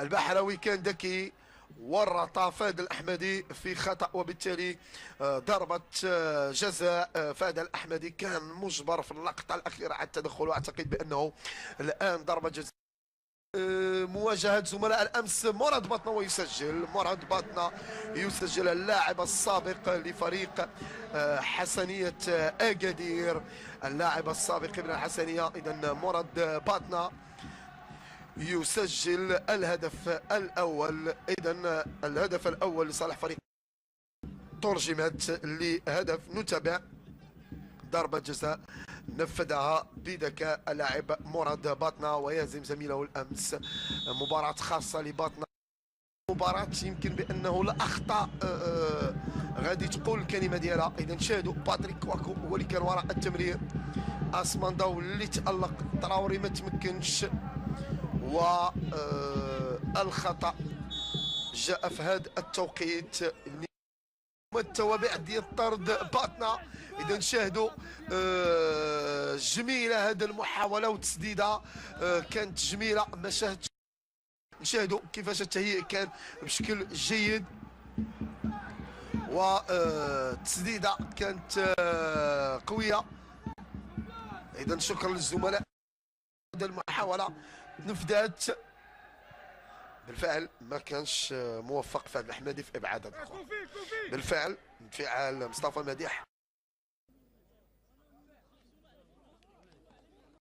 البحراوي كان ذكي، ورط فهد الأحمدي في خطأ، وبالتالي ضربة جزاء. فهد الأحمدي كان مجبر في اللقطة الأخيرة على التدخل، وأعتقد بأنه الآن ضربة جزاء. مواجهة زملاء الأمس، مراد بطنة ويسجل مراد بطنة، يسجل اللاعب السابق لفريق حسنية أكادير، اللاعب السابق من الحسنية. إذا مراد بطنة يسجل الهدف الأول. إذا الهدف الأول لصالح فريق ترجمت لهدف. نتابع ضربة جزاء نفذها بذكاء اللاعب مراد باطنة ويهزم زميله الأمس. مباراة خاصة لباطنة، مباراة يمكن بأنه الأخطاء غادي تقول الكلمة ديالها. إذا شاهدوا باتريك كواكو هو اللي كان وراء التمرير، أسماندا اللي تألق، تراوري ما تمكنش، والخطأ جاء في هذا التوقيت. التوابع ديال الطرد باطنة. اذا نشاهدوا جميله هذه المحاوله وتسديده، كانت جميله، ما شاهدتش. نشاهدوا كيفاش التهيئ كان بشكل جيد، والتسديده كانت قويه. اذا شكرا للزملاء. هذه المحاوله نفذت بالفعل، ما كانش موفق فهد الأحمدي في ابعاد الكره. بالفعل انفعال مصطفى مديح